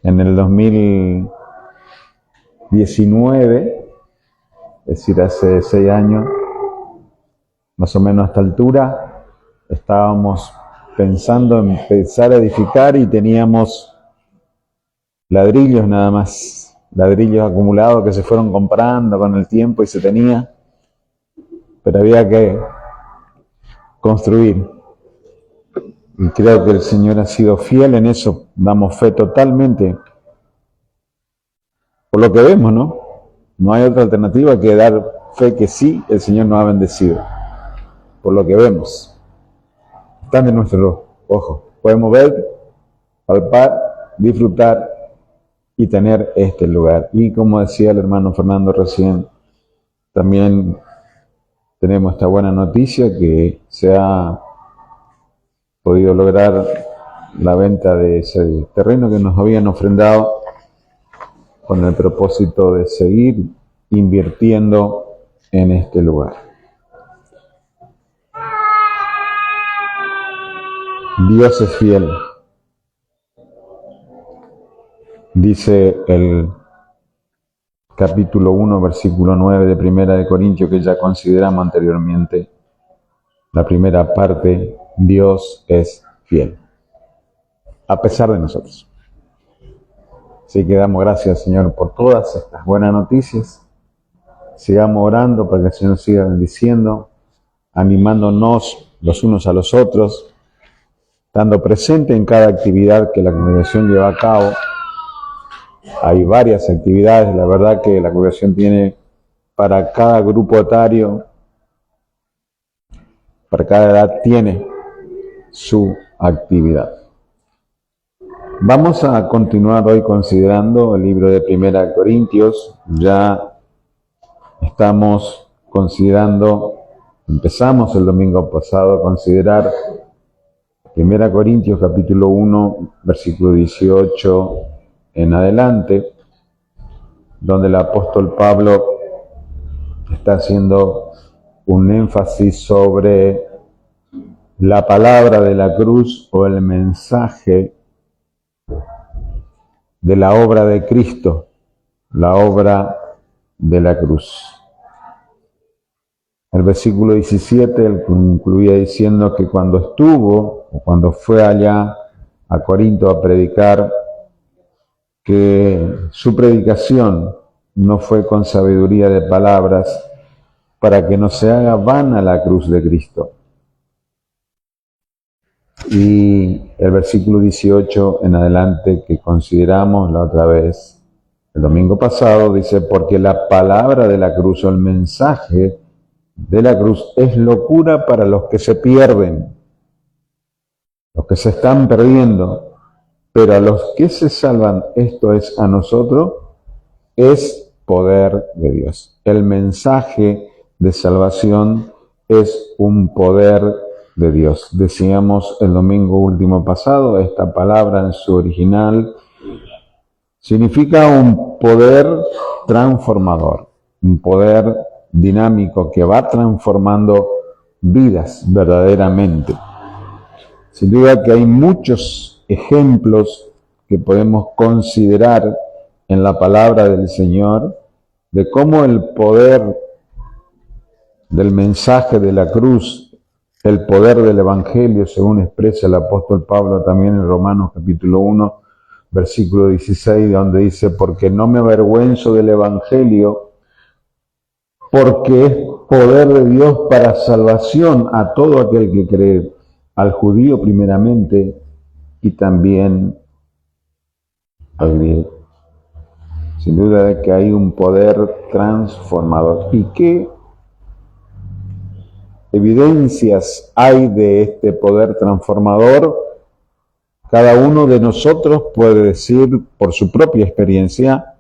En el 2019, es decir, hace 6 años, más o menos a esta altura, estábamos pensando en empezar a edificar y teníamos ladrillos nada más, ladrillos acumulados que se fueron comprando con el tiempo y se tenía, pero había que construir. Y creo que el Señor ha sido fiel en eso, damos fe totalmente. Por lo que vemos, ¿no? No hay otra alternativa que dar fe que sí, el Señor nos ha bendecido. Por lo que vemos. Están en nuestros ojos. Podemos ver, palpar, disfrutar y tener este lugar. Y como decía el hermano Fernando recién, también tenemos esta buena noticia que se ha podido lograr la venta de ese terreno que nos habían ofrendado con el propósito de seguir invirtiendo en este lugar. Dios es fiel. Dice el capítulo 1, versículo 9 de Primera de Corintios, que ya consideramos anteriormente, la primera parte, Dios es fiel, a pesar de nosotros. Así que damos gracias, Señor, por todas estas buenas noticias. Sigamos orando para que el Señor siga bendiciendo, animándonos los unos a los otros, estando presente en cada actividad que la congregación lleva a cabo. Hay varias actividades, la verdad que la congregación tiene para cada grupo etario, para cada edad tiene su actividad. Vamos a continuar hoy considerando el libro de Primera de Corintios. Ya estamos considerando, empezamos el domingo pasado a considerar Primera Corintios capítulo 1, versículo 18 en adelante, donde el apóstol Pablo está haciendo un énfasis sobre la palabra de la cruz o el mensaje de la obra de Cristo, la obra de la cruz. El versículo 17 él concluía diciendo que cuando estuvo, o cuando fue allá a Corinto a predicar, que su predicación no fue con sabiduría de palabras, para que no se haga vana la cruz de Cristo. Y el versículo 18 en adelante que consideramos la otra vez, el domingo pasado, dice, porque la palabra de la cruz o el mensaje de la cruz es locura para los que se pierden, los que se están perdiendo, pero a los que se salvan, esto es a nosotros, es poder de Dios. El mensaje de salvación es un poder de Dios. Decíamos el domingo último pasado, esta palabra en su original significa un poder transformador, un poder dinámico que va transformando vidas verdaderamente. Sin duda que hay muchos ejemplos que podemos considerar en la palabra del Señor de cómo el poder del mensaje de la cruz, el poder del Evangelio, según expresa el apóstol Pablo también en Romanos capítulo 1, versículo 16, donde dice, porque no me avergüenzo del Evangelio, porque es poder de Dios para salvación a todo aquel que cree, al judío primeramente y también al griego. Sin duda de que hay un poder transformador. ¿Y qué evidencias hay de este poder transformador? Cada uno de nosotros puede decir por su propia experiencia,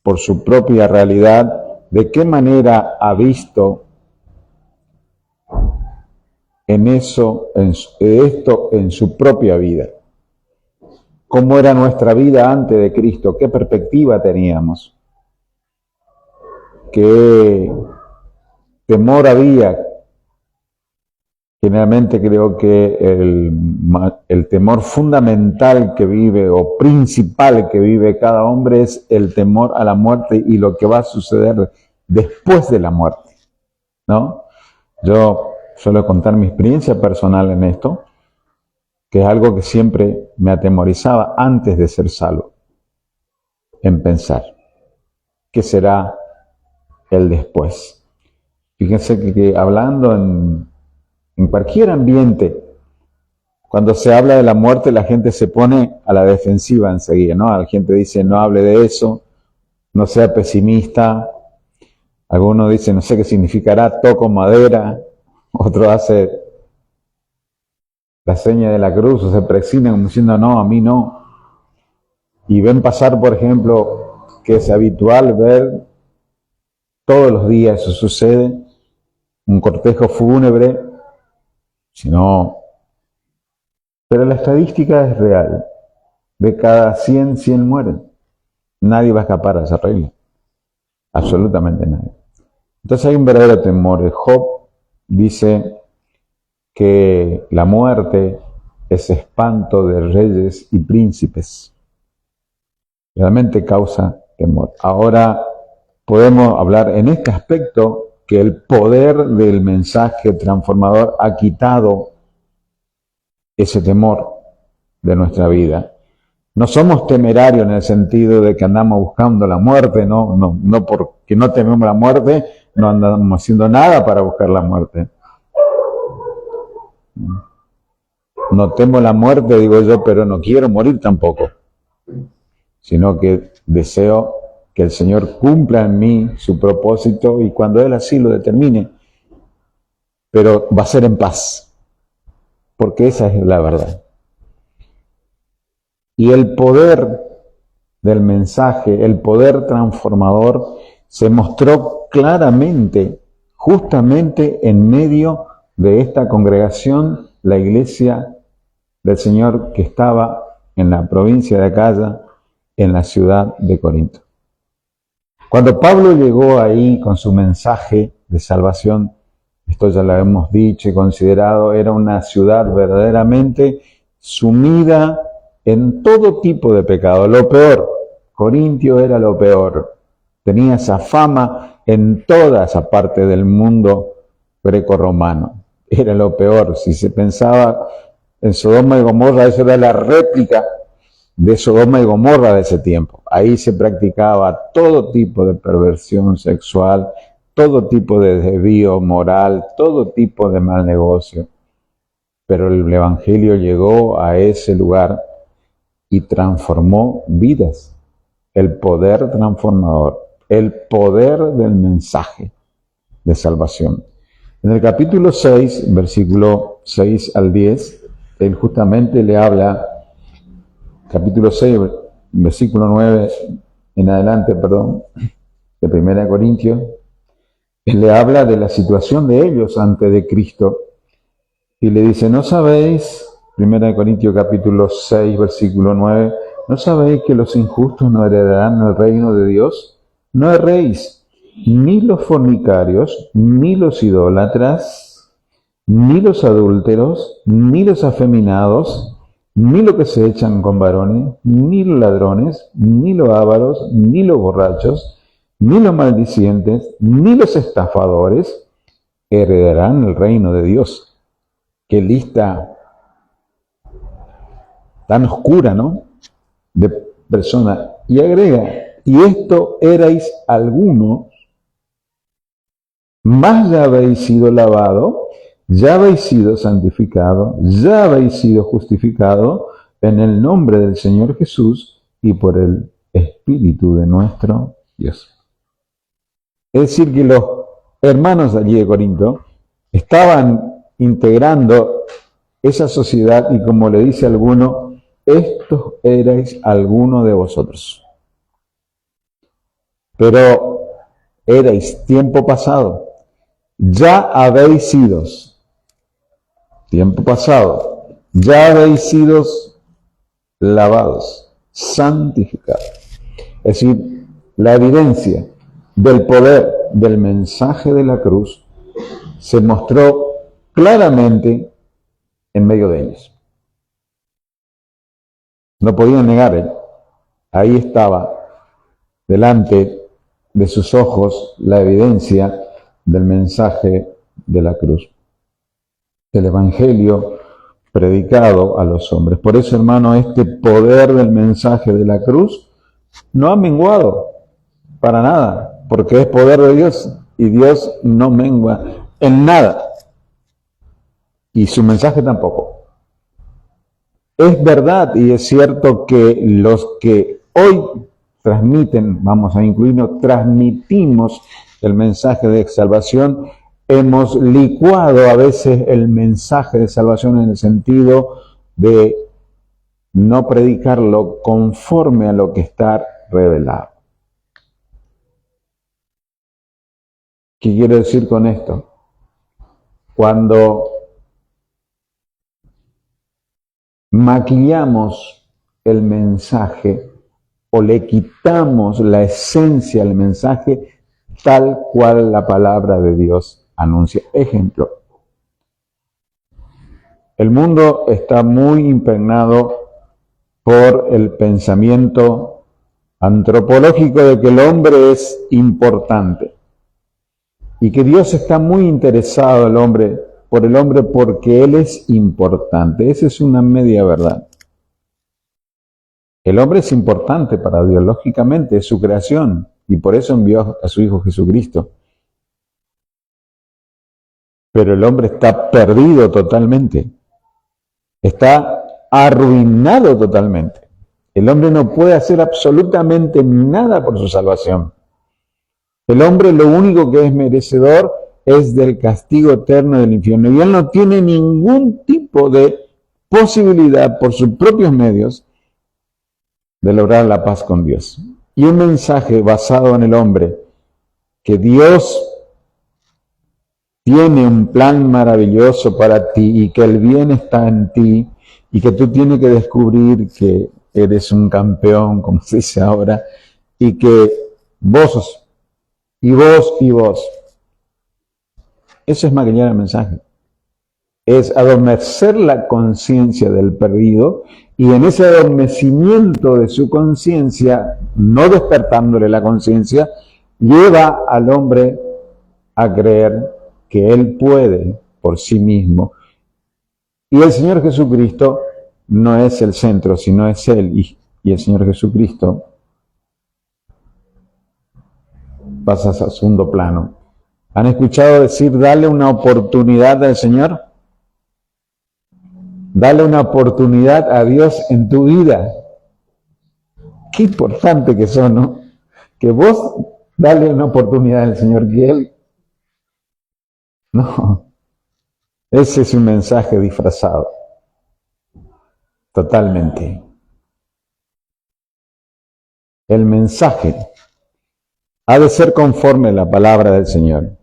por su propia realidad, de qué manera ha visto esto en su propia vida. ¿Cómo era nuestra vida antes de Cristo? ¿Qué perspectiva teníamos? ¿Qué temor había? Generalmente creo que el temor fundamental que vive o principal que vive cada hombre es el temor a la muerte y lo que va a suceder después de la muerte, ¿no? Yo suelo contar mi experiencia personal en esto, que es algo que siempre me atemorizaba antes de ser salvo, en pensar, ¿qué será el después? Fíjense que hablando en cualquier ambiente, cuando se habla de la muerte, la gente se pone a la defensiva enseguida, ¿no? La gente dice, no hable de eso, no sea pesimista. Algunos dicen, no sé qué significará, toco madera. Otro hace la seña de la cruz o se presina como diciendo, no, a mí no. Y ven pasar, por ejemplo, que es habitual ver todos los días, eso sucede, un cortejo fúnebre, pero la estadística es real. De cada 100 mueren. Nadie va a escapar a esa regla. Absolutamente nadie. Entonces hay un verdadero temor. Job dice que la muerte es espanto de reyes y príncipes. Realmente causa temor. Ahora podemos hablar en este aspecto que el poder del mensaje transformador ha quitado ese temor de nuestra vida. No somos temerarios en el sentido de que andamos buscando la muerte, no porque no tememos la muerte, no andamos haciendo nada para buscar la muerte. No temo la muerte, digo yo, pero no quiero morir tampoco, sino que deseo que el Señor cumpla en mí su propósito y cuando Él así lo determine, pero va a ser en paz, porque esa es la verdad. Y el poder del mensaje, el poder transformador, se mostró claramente, justamente en medio de esta congregación, la iglesia del Señor que estaba en la provincia de Acaya, en la ciudad de Corinto. Cuando Pablo llegó ahí con su mensaje de salvación, esto ya lo hemos dicho y considerado, era una ciudad verdaderamente sumida en todo tipo de pecado. Lo peor, Corintio era lo peor. Tenía esa fama en toda esa parte del mundo grecorromano. Era lo peor. Si se pensaba en Sodoma y Gomorra, eso era la réplica de Sodoma y Gomorra de ese tiempo. Ahí se practicaba todo tipo de perversión sexual, todo tipo de desvío moral, todo tipo de mal negocio. Pero el Evangelio llegó a ese lugar y transformó vidas. El poder transformador, el poder del mensaje de salvación. En el capítulo 6, versículo 6 al 10, él justamente le habla, capítulo 6, versículo 9 en adelante, de 1 Corintios, él le habla de la situación de ellos antes de Cristo y le dice, ¿no sabéis, 1 Corintios capítulo 6, versículo 9, ¿no sabéis que los injustos no heredarán el reino de Dios? No erréis, ni los fornicarios, ni los idólatras, ni los adúlteros, ni los afeminados, ni los que se echan con varones, ni los ladrones, ni los ávaros, ni los borrachos, ni los maldicientes, ni los estafadores heredarán el reino de Dios. Qué lista tan oscura, ¿no? De personas. Y agrega, y esto erais algunos, más ya habéis sido lavado, ya habéis sido santificado, ya habéis sido justificado en el nombre del Señor Jesús y por el Espíritu de nuestro Dios. Es decir, que los hermanos allí de Corinto estaban integrando esa sociedad y como le dice alguno, estos erais alguno de vosotros. Pero erais tiempo pasado, ya habéis sido, tiempo pasado, ya habéis sido lavados, santificados. Es decir, la evidencia del poder del mensaje de la cruz se mostró claramente en medio de ellos. No podían negar él. Ahí estaba, delante de sus ojos, la evidencia del mensaje de la cruz, del Evangelio predicado a los hombres. Por eso, hermano, este poder del mensaje de la cruz no ha menguado para nada, porque es poder de Dios y Dios no mengua en nada. Y su mensaje tampoco. Es verdad y es cierto que los que hoy transmiten, vamos a incluirnos, transmitimos el mensaje de salvación, hemos licuado a veces el mensaje de salvación en el sentido de no predicarlo conforme a lo que está revelado. ¿Qué quiero decir con esto? Cuando maquillamos el mensaje o le quitamos la esencia al mensaje tal cual la palabra de Dios anuncia. Ejemplo, el mundo está muy impregnado por el pensamiento antropológico de que el hombre es importante y que Dios está muy interesado por el hombre porque él es importante. Esa es una media verdad. El hombre es importante para Dios, lógicamente, es su creación, y por eso envió a su Hijo Jesucristo. Pero el hombre está perdido totalmente, está arruinado totalmente. El hombre no puede hacer absolutamente nada por su salvación. El hombre lo único que es merecedor es del castigo eterno del infierno, y él no tiene ningún tipo de posibilidad por sus propios medios de lograr la paz con Dios. Y un mensaje basado en el hombre, que Dios tiene un plan maravilloso para ti y que el bien está en ti y que tú tienes que descubrir que eres un campeón, como se dice ahora, y que vos y vos y vos. Eso es maquillar el mensaje. Es adormecer la conciencia del perdido, y en ese adormecimiento de su conciencia, no despertándole la conciencia, lleva al hombre a creer que él puede por sí mismo. Y el Señor Jesucristo no es el centro, sino es Él. Y el Señor Jesucristo pasa a segundo plano. ¿Han escuchado decir, dale una oportunidad al Señor? Dale una oportunidad a Dios en tu vida. Qué importante que son, ¿no? Que vos dale una oportunidad al Señor, que Él... No, ese es un mensaje disfrazado. Totalmente. El mensaje ha de ser conforme a la palabra del Señor.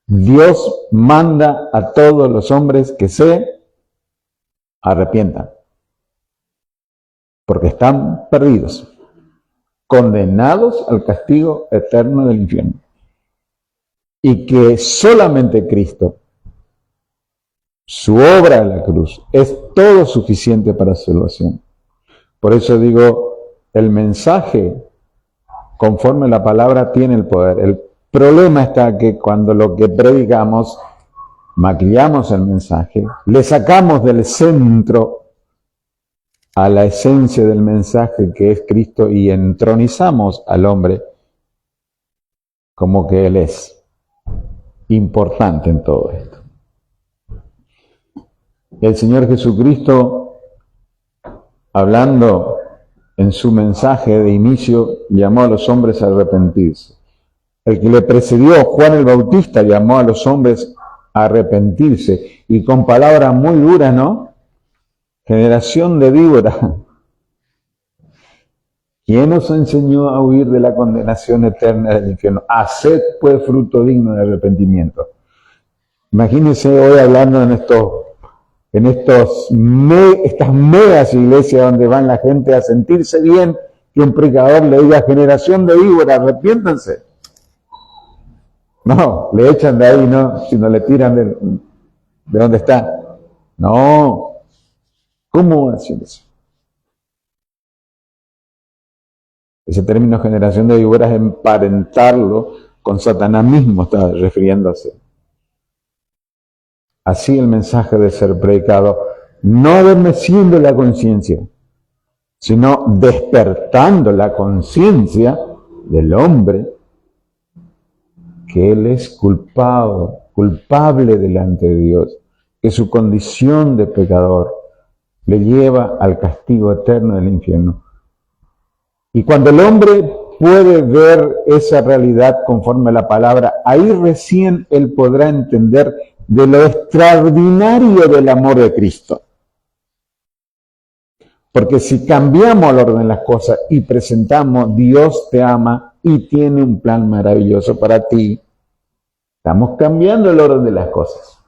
Dios manda a todos los hombres que se arrepientan, porque están perdidos, condenados al castigo eterno del infierno, y que solamente Cristo, su obra en la cruz, es todo suficiente para su salvación. Por eso digo, el mensaje conforme a la palabra tiene el poder. El problema está que cuando lo que predicamos, maquillamos el mensaje, le sacamos del centro a la esencia del mensaje que es Cristo y entronizamos al hombre como que Él es importante en todo esto. El Señor Jesucristo, hablando en su mensaje de inicio, llamó a los hombres a arrepentirse. El que le precedió, Juan el Bautista, llamó a los hombres a arrepentirse, y con palabras muy duras, ¿no? Generación de víboras. ¿Quién os enseñó a huir de la condenación eterna del infierno? Haced pues fruto digno de arrepentimiento. Imagínense hoy hablando en estas megas iglesias donde van la gente a sentirse bien, que un predicador le diga, generación de víboras, arrepiéntanse. No, le echan de ahí, no, sino le tiran ¿De dónde está? No. ¿Cómo hacer eso? Ese término generación de víboras, emparentarlo con Satanás mismo, está refiriéndose. Así el mensaje de ser predicado, no adormeciendo la conciencia, sino despertando la conciencia del hombre, que él es culpable delante de Dios, que su condición de pecador le lleva al castigo eterno del infierno. Y cuando el hombre puede ver esa realidad conforme a la palabra, ahí recién él podrá entender de lo extraordinario del amor de Cristo. Porque si cambiamos el orden de las cosas y presentamos Dios te ama y tiene un plan maravilloso para ti, estamos cambiando el orden de las cosas.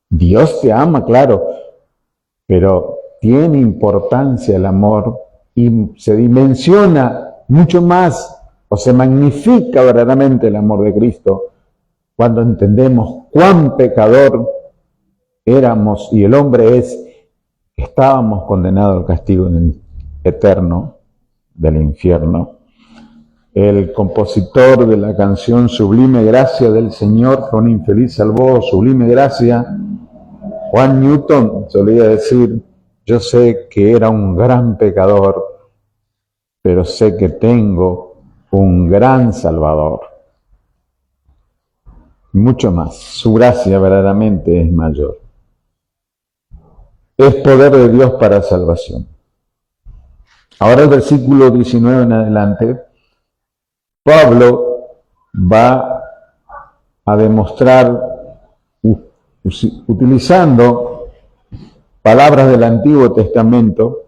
Dios te ama, claro, pero tiene importancia el amor y se dimensiona mucho más o se magnifica verdaderamente el amor de Cristo cuando entendemos cuán pecador éramos y el hombre es. Estábamos condenados al castigo eterno del infierno. El compositor de la canción Sublime Gracia del Señor, que un infeliz salvó, Sublime Gracia, Juan Newton solía decir, yo sé que era un gran pecador, pero sé que tengo un gran Salvador. Mucho más, su gracia verdaderamente es mayor. Es poder de Dios para salvación. Ahora el versículo 19 en adelante, Pablo va a demostrar, utilizando palabras del Antiguo Testamento,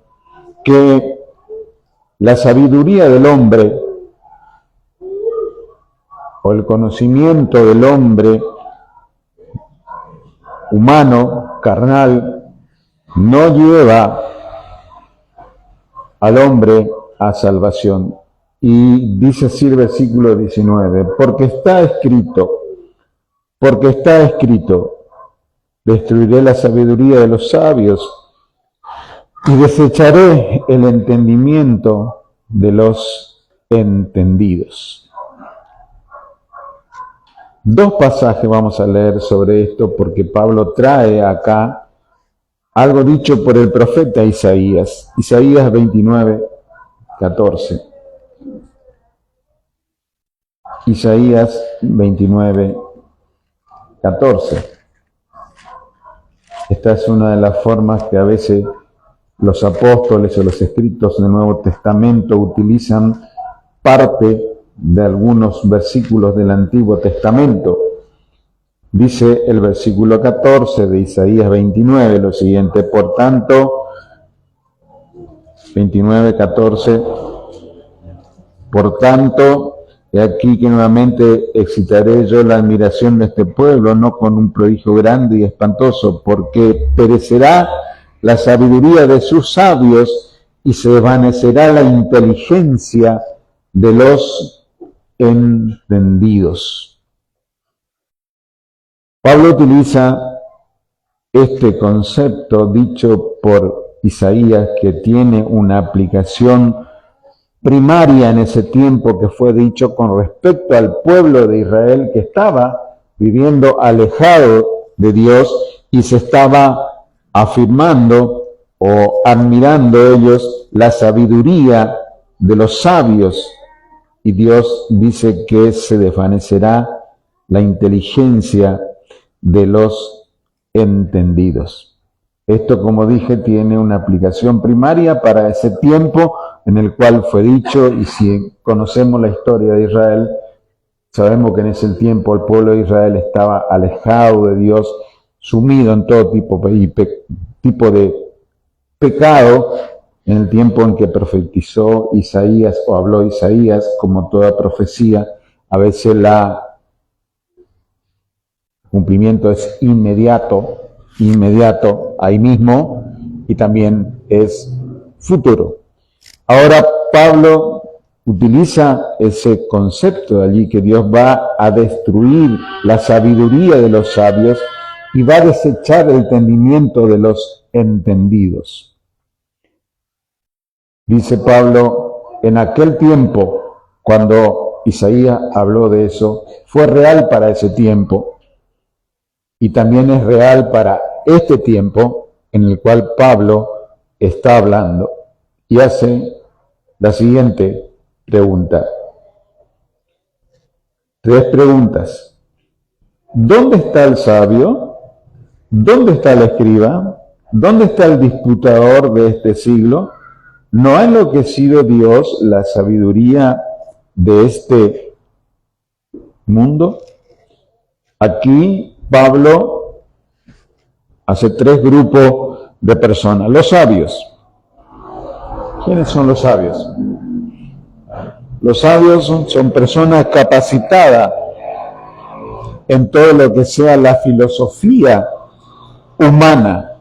que la sabiduría del hombre o el conocimiento del hombre humano, carnal, no lleva al hombre a salvación. Y dice así el versículo 19, porque está escrito, destruiré la sabiduría de los sabios y desecharé el entendimiento de los entendidos. Dos pasajes vamos a leer sobre esto porque Pablo trae acá algo dicho por el profeta Isaías. Isaías 29, 14. Isaías 29, 14. Esta es una de las formas que a veces los apóstoles o los escritos del Nuevo Testamento utilizan parte de algunos versículos del Antiguo Testamento. Dice el versículo 14 de Isaías 29 lo siguiente, por tanto, 29, 14, por tanto, he aquí que nuevamente excitaré yo la admiración de este pueblo, no con un prodigio grande y espantoso, porque perecerá la sabiduría de sus sabios y se desvanecerá la inteligencia de los entendidos. Pablo utiliza este concepto dicho por Isaías que tiene una aplicación primaria en ese tiempo que fue dicho con respecto al pueblo de Israel que estaba viviendo alejado de Dios y se estaba afirmando o admirando ellos la sabiduría de los sabios. Y Dios dice que se desvanecerá la inteligencia de los entendidos. Esto, como dije, tiene una aplicación primaria para ese tiempo en el cual fue dicho, y si conocemos la historia de Israel, sabemos que en ese tiempo el pueblo de Israel estaba alejado de Dios, sumido en todo tipo de pecado, en el tiempo en que profetizó Isaías o habló Isaías, como toda profecía, a veces cumplimiento es inmediato, ahí mismo, y también es futuro. Ahora Pablo utiliza ese concepto de allí, que Dios va a destruir la sabiduría de los sabios y va a desechar el entendimiento de los entendidos. Dice Pablo, en aquel tiempo, cuando Isaías habló de eso, fue real para ese tiempo y también es real para este tiempo en el cual Pablo está hablando y hace la siguiente pregunta. 3 preguntas. ¿Dónde está el sabio? ¿Dónde está el escriba? ¿Dónde está el disputador de este siglo? ¿No ha enloquecido Dios la sabiduría de este mundo? Aquí Pablo hace 3 grupos de personas. Los sabios. ¿Quiénes son los sabios? Los sabios son personas capacitadas en todo lo que sea la filosofía humana.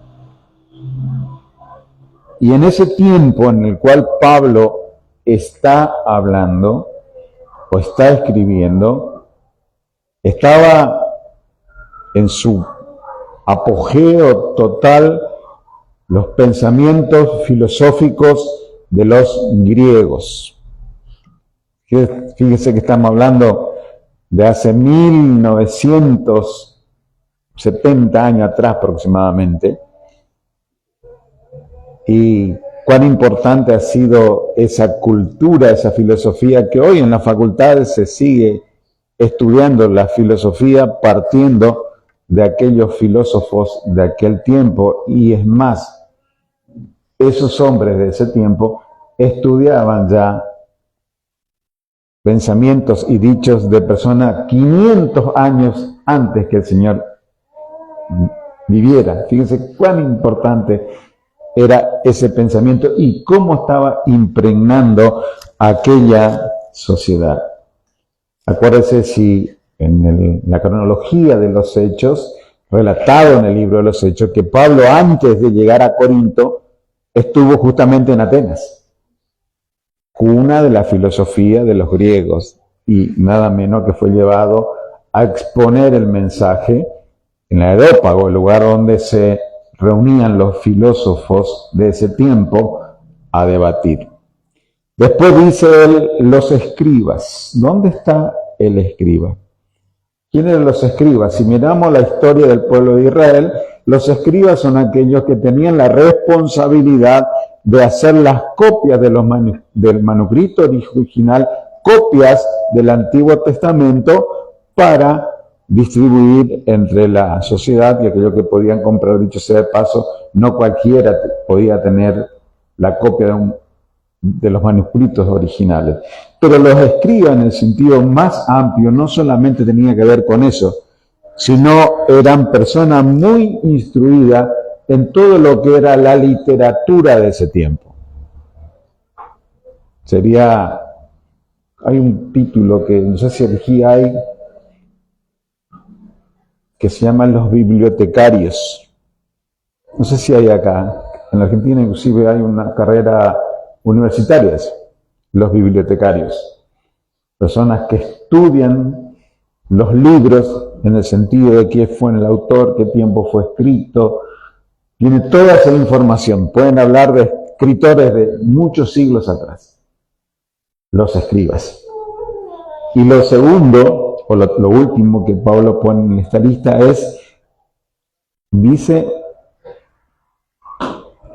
Y en ese tiempo en el cual Pablo está hablando o está escribiendo, estaba en su apogeo total los pensamientos filosóficos de los griegos. Fíjese que estamos hablando de hace 1970 años atrás aproximadamente, y cuán importante ha sido esa cultura, esa filosofía, que hoy en las facultades se sigue estudiando la filosofía partiendo de aquellos filósofos de aquel tiempo, y es más, esos hombres de ese tiempo estudiaban ya pensamientos y dichos de personas 500 años antes que el Señor viviera. Fíjense cuán importante era ese pensamiento y cómo estaba impregnando aquella sociedad. Acuérdense si en la cronología de los hechos, relatado en el libro de los hechos, que Pablo antes de llegar a Corinto estuvo justamente en Atenas, cuna de la filosofía de los griegos, y nada menos que fue llevado a exponer el mensaje en el Areópago, el lugar donde se reunían los filósofos de ese tiempo a debatir. Después dice él, los escribas. ¿Dónde está el escriba? ¿Quiénes eran los escribas? Si miramos la historia del pueblo de Israel, los escribas son aquellos que tenían la responsabilidad de hacer las copias de del manuscrito original, copias del Antiguo Testamento, para distribuir entre la sociedad y aquellos que podían comprar. Dicho sea de paso, no cualquiera podía tener la copia de los manuscritos originales. Pero los escribas, en el sentido más amplio, no solamente tenía que ver con eso, sino eran personas muy instruidas en todo lo que era la literatura de ese tiempo. Hay un título que no sé si aquí hay, que se llaman los bibliotecarios. No sé si hay acá. En la Argentina inclusive hay una carrera universitaria, los bibliotecarios. Personas que estudian los libros en el sentido de quién fue el autor, qué tiempo fue escrito. Tiene toda esa información. Pueden hablar de escritores de muchos siglos atrás. Los escribas. Y lo segundo, o lo último que Pablo pone en esta lista dice,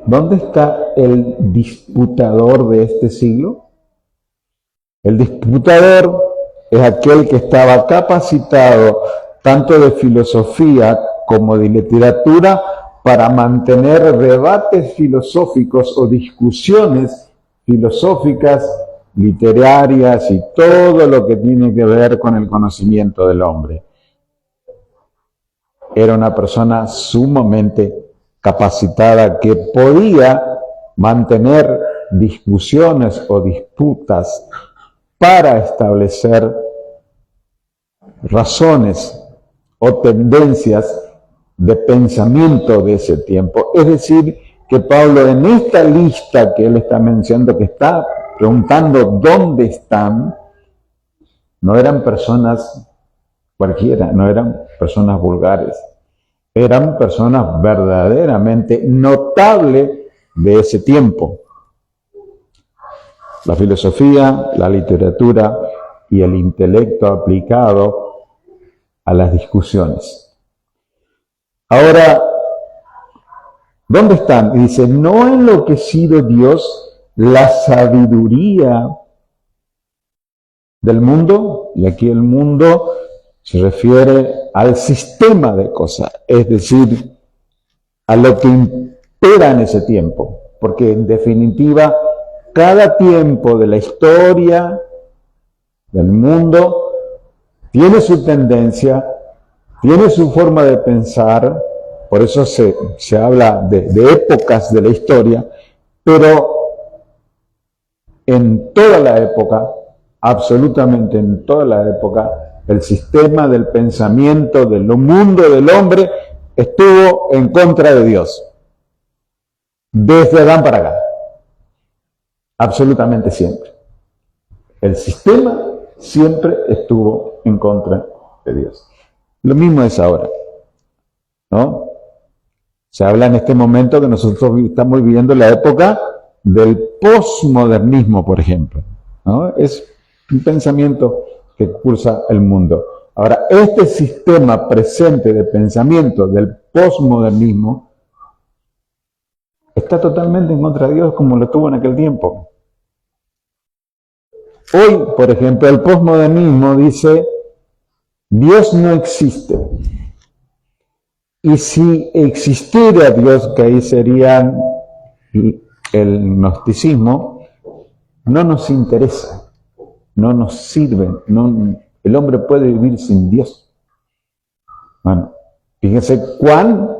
¿dónde está el disputador de este siglo? El disputador es aquel que estaba capacitado tanto de filosofía como de literatura para mantener debates filosóficos o discusiones filosóficas, literarias y todo lo que tiene que ver con el conocimiento del hombre. Era una persona sumamente capacitada que podía mantener discusiones o disputas para establecer razones o tendencias de pensamiento de ese tiempo. Es decir, que Pablo, en esta lista que él está mencionando, que está preguntando dónde están, no eran personas cualquiera, no eran personas vulgares, Eran personas verdaderamente notables de ese tiempo. La filosofía, la literatura y el intelecto aplicado a las discusiones. Ahora, ¿dónde están? Y dice, ¿no ha enloquecido Dios la sabiduría del mundo? Y aquí el mundo se refiere al sistema de cosas, es decir, a lo que impera en ese tiempo. Porque en definitiva, cada tiempo de la historia del mundo tiene su tendencia, tiene su forma de pensar, por eso se habla de épocas de la historia, pero en toda la época, absolutamente en toda la época, el sistema del pensamiento del mundo del hombre estuvo en contra de Dios. Desde Adán para acá. Absolutamente siempre. El sistema siempre estuvo en contra de Dios. Lo mismo es ahora, ¿no? Se habla en este momento que nosotros estamos viviendo la época del posmodernismo, por ejemplo, ¿no? Es un pensamiento que cursa el mundo. Ahora, este sistema presente de pensamiento del posmodernismo está totalmente en contra de Dios como lo estuvo en aquel tiempo. Hoy, por ejemplo, el posmodernismo dice, Dios no existe. Y si existiera Dios, que ahí sería el gnosticismo, no nos interesa, no nos sirve, el hombre puede vivir sin Dios. Bueno, fíjense cuán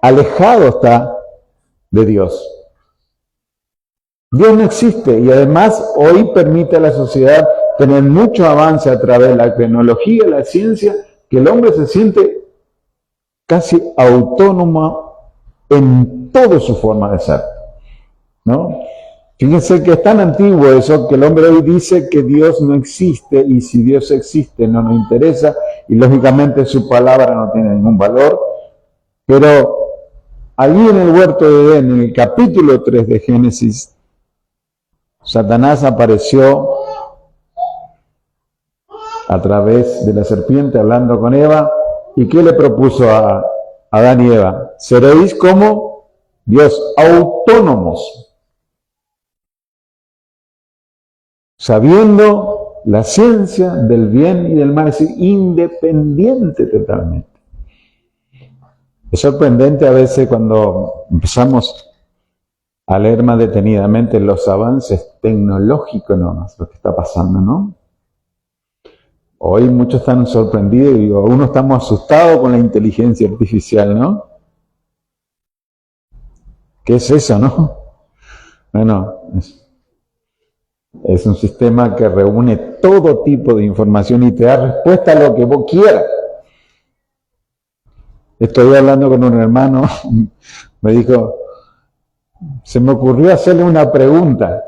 alejado está de Dios. Dios no existe y además hoy permite a la sociedad tener mucho avance a través de la tecnología, la ciencia, que el hombre se siente casi autónomo en toda su forma de ser, ¿no? Fíjense que es tan antiguo eso que el hombre hoy dice que Dios no existe y si Dios existe no nos interesa y lógicamente su palabra no tiene ningún valor, pero allí en el huerto de Edén, en el capítulo 3 de Génesis, Satanás apareció a través de la serpiente hablando con Eva. ¿Y qué le propuso a Adán y Eva? Seréis como Dios, autónomos, sabiendo la ciencia del bien y del mal, es decir, independiente totalmente. Es sorprendente a veces cuando empezamos a leer más detenidamente los avances tecnológicos nomás, lo que está pasando, ¿no? Hoy muchos están sorprendidos y algunos estamos asustados con la inteligencia artificial, ¿no? ¿Qué es eso, no? Bueno, es un sistema que reúne todo tipo de información y te da respuesta a lo que vos quieras. Estoy hablando con un hermano, me dijo, se me ocurrió hacerle una pregunta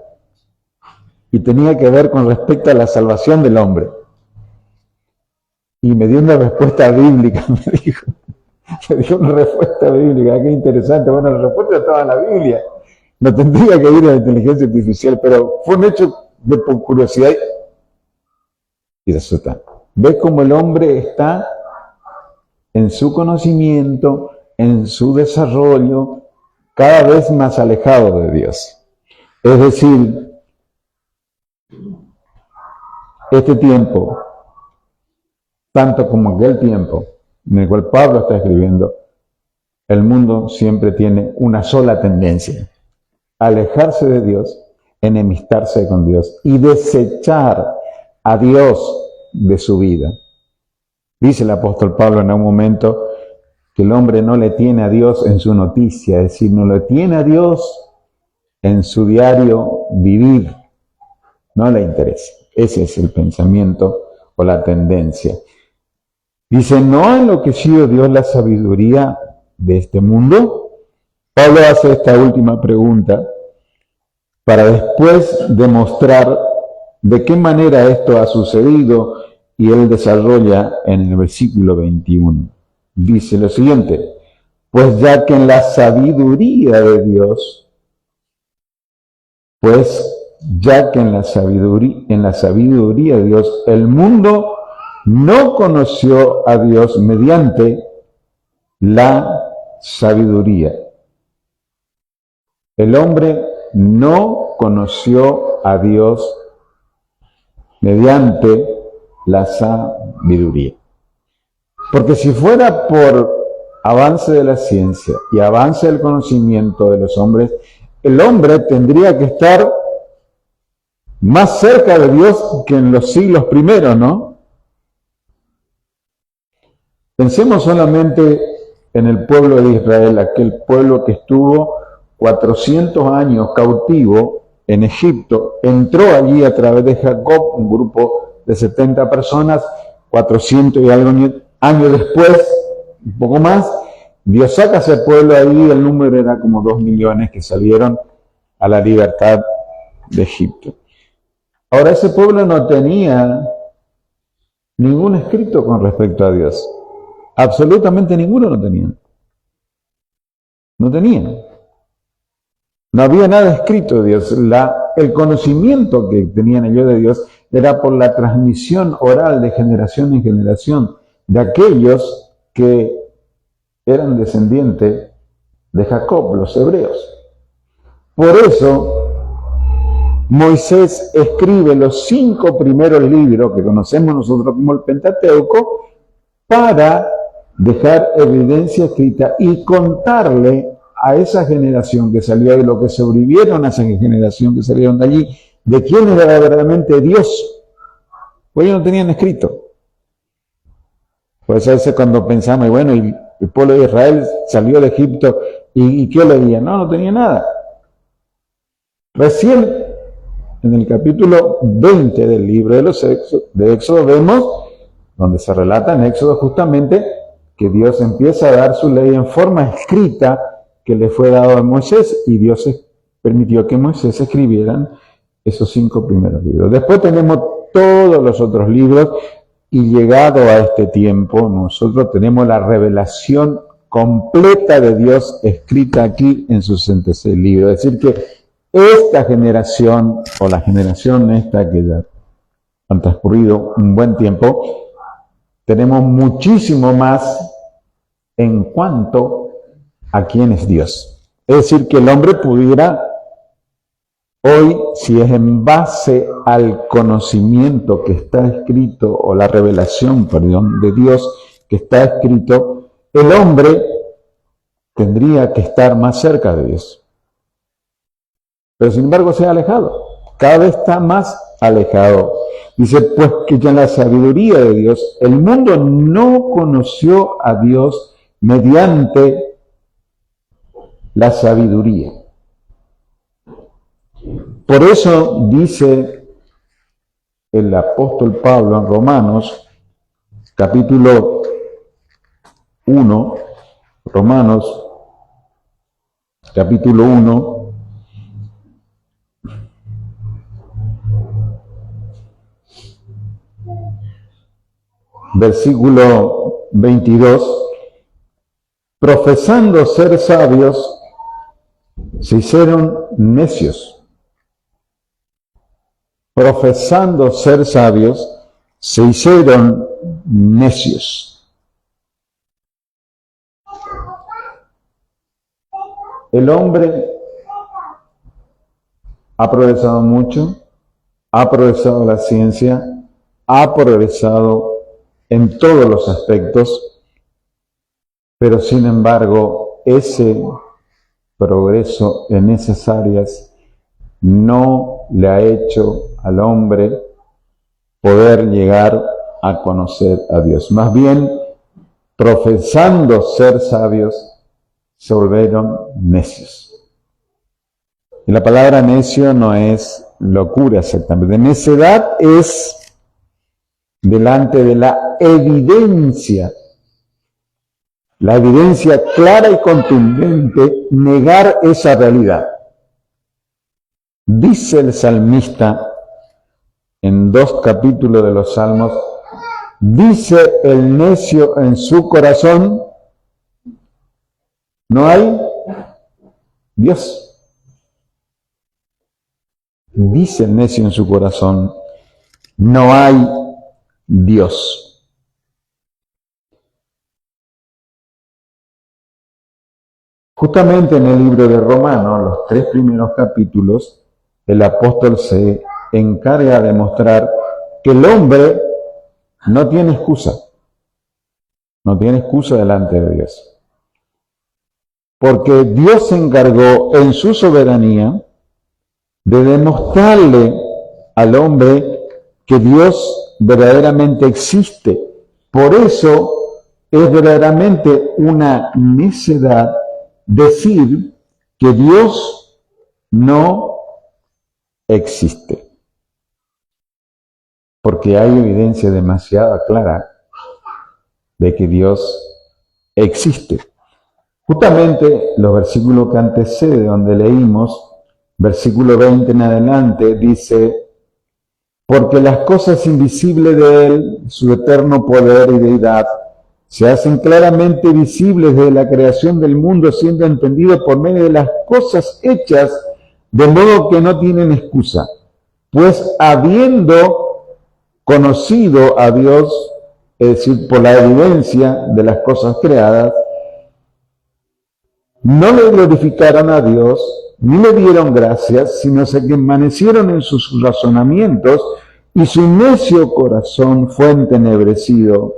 y tenía que ver con respecto a la salvación del hombre. Y me dio una respuesta bíblica, me dijo una respuesta bíblica, qué interesante. Bueno, la respuesta estaba en la Biblia, no tendría que ir a la inteligencia artificial, pero fue un hecho de curiosidad y resulta. ¿Ves cómo el hombre está en su conocimiento, en su desarrollo, cada vez más alejado de Dios? Es decir, este tiempo, tanto como aquel tiempo en el cual Pablo está escribiendo, el mundo siempre tiene una sola tendencia: alejarse de Dios, enemistarse con Dios y desechar a Dios de su vida. Dice el apóstol Pablo en un momento que el hombre no le tiene a Dios en su noticia, es decir, no le tiene a Dios en su diario vivir, no le interesa. Ese es el pensamiento o la tendencia. Dice, ¿no ha enloquecido Dios la sabiduría de este mundo? Pablo hace esta última pregunta para después demostrar de qué manera esto ha sucedido y él desarrolla en el versículo 21. dice lo siguiente: pues ya que en la sabiduría de Dios, en la sabiduría de Dios, el mundo no conoció a Dios mediante la sabiduría. El hombre no conoció a Dios mediante la sabiduría. Porque si fuera por avance de la ciencia y avance del conocimiento de los hombres, el hombre tendría que estar más cerca de Dios que en los siglos primeros, ¿no? Pensemos solamente en el pueblo de Israel, aquel pueblo que estuvo 400 años cautivo en Egipto, entró allí a través de Jacob, un grupo de 70 personas, 400 y algo años después, un poco más, Dios saca a ese pueblo ahí, el número era como 2 millones que salieron a la libertad de Egipto. Ahora, ese pueblo no tenía ningún escrito con respecto a Dios. Absolutamente ninguno no tenía. No tenían. No había nada escrito de Dios. El conocimiento que tenían ellos de Dios era por la transmisión oral de generación en generación de aquellos que eran descendientes de Jacob, los hebreos. Por eso, Moisés escribe los 5 primeros libros que conocemos nosotros como el Pentateuco para dejar evidencia escrita y contarle a esa generación que salió de lo que sobrevivieron, a esa generación que salieron de allí, de quién era verdaderamente Dios. Pues ellos no tenían escrito. Pues a veces cuando pensamos, bueno, y el pueblo de Israel salió de Egipto, ¿y qué leía? No tenía nada. Recién en el capítulo 20 del libro de Éxodo vemos, donde se relata en Éxodo justamente, que Dios empieza a dar su ley en forma escrita que le fue dado a Moisés, y Dios permitió que Moisés escribieran esos 5 primeros libros. Después tenemos todos los otros libros, y llegado a este tiempo, nosotros tenemos la revelación completa de Dios escrita aquí en sus 66 libros. Es decir, que esta generación, o la generación esta que ya han transcurrido un buen tiempo, tenemos muchísimo más en cuanto a quién es Dios. Es decir, que el hombre pudiera hoy, si es en base al conocimiento que está escrito, o la revelación, de Dios que está escrito, el hombre tendría que estar más cerca de Dios. Pero sin embargo se ha alejado, cada vez está más alejado. Dice, pues que ya en la sabiduría de Dios, el mundo no conoció a Dios mediante la sabiduría. Por eso dice el apóstol Pablo en Romanos, capítulo 1, Romanos, capítulo 1, versículo 22, profesando ser sabios, se hicieron necios. Profesando ser sabios, se hicieron necios. El hombre ha progresado mucho, ha progresado la ciencia, ha progresado en todos los aspectos, pero sin embargo, ese progreso en esas áreas no le ha hecho al hombre poder llegar a conocer a Dios. Más bien, profesando ser sabios, se volvieron necios. Y la palabra necio no es locura exactamente. Necedad es delante de la evidencia clara y contundente, negar esa realidad. Dice el salmista en 2 capítulos de los Salmos, Dice el necio en su corazón, no hay Dios. Dice el necio en su corazón, no hay Dios. Justamente en el libro de Romanos, los 3 primeros capítulos, el apóstol se encarga de mostrar que el hombre no tiene excusa. No tiene excusa delante de Dios. Porque Dios se encargó en su soberanía de demostrarle al hombre que Dios verdaderamente existe. Por eso es verdaderamente una necedad decir que Dios no existe. Porque hay evidencia demasiado clara de que Dios existe. Justamente los versículos que anteceden, donde leímos, versículo 20 en adelante, dice, porque las cosas invisibles de Él, su eterno poder y deidad, se hacen claramente visibles desde la creación del mundo, siendo entendidos por medio de las cosas hechas, de modo que no tienen excusa. Pues habiendo conocido a Dios, es decir, por la evidencia de las cosas creadas, no le glorificaron a Dios, ni le dieron gracias, sino que permanecieron en sus razonamientos, y su necio corazón fue entenebrecido.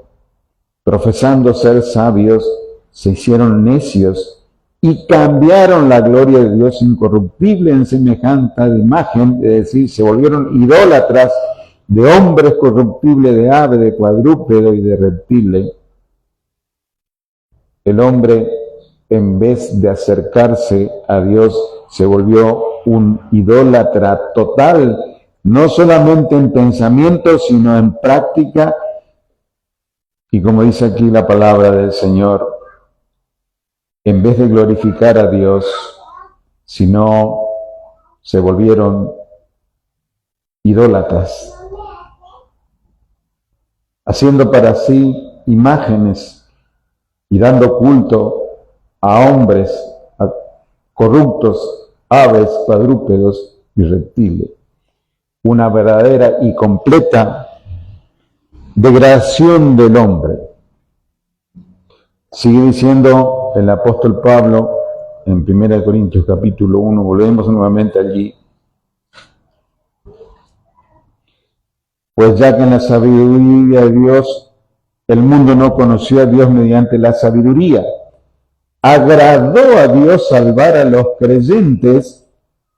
Profesando ser sabios, se hicieron necios, y cambiaron la gloria de Dios incorruptible en semejanza de imagen, es decir, se volvieron idólatras de hombres corruptibles, de ave, de cuadrúpedo y de reptiles. El hombre, en vez de acercarse a Dios, se volvió un idólatra total, no solamente en pensamiento, sino en práctica. Y como dice aquí la palabra del Señor, en vez de glorificar a Dios, sino se volvieron idólatras, haciendo para sí imágenes y dando culto a hombres, a corruptos, aves, cuadrúpedos y reptiles. Una verdadera y completa degradación del hombre. Sigue diciendo el apóstol Pablo en 1 Corintios capítulo 1, volvemos nuevamente allí. Pues ya que en la sabiduría de Dios el mundo no conoció a Dios mediante la sabiduría, agradó a Dios salvar a los creyentes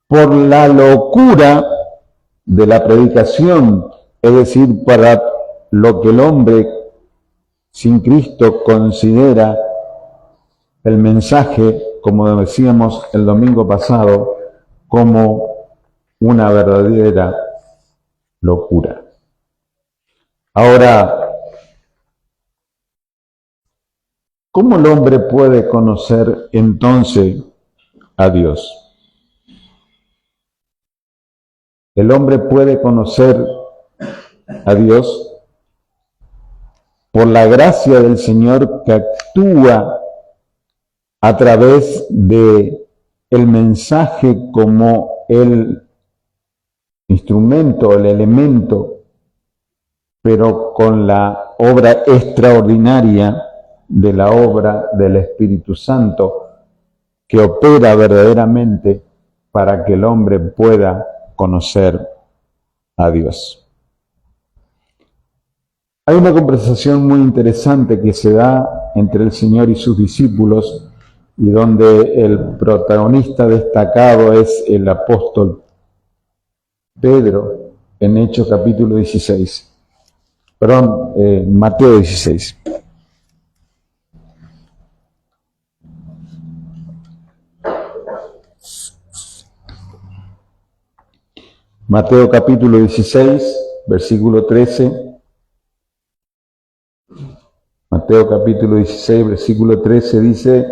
por la locura de la predicación, es decir, para lo que el hombre sin Cristo considera el mensaje, como decíamos el domingo pasado, como una verdadera locura. Ahora, ¿cómo el hombre puede conocer entonces a Dios? El hombre puede conocer a Dios por la gracia del Señor que actúa a través de el mensaje como el instrumento, el elemento, pero con la obra extraordinaria de la obra del Espíritu Santo que opera verdaderamente para que el hombre pueda conocer a Dios. Hay una conversación muy interesante que se da entre el Señor y sus discípulos y donde el protagonista destacado es el apóstol Pedro en Hechos capítulo 16. Mateo 16. Mateo capítulo 16, versículo 13. Mateo capítulo 16, versículo 13 dice,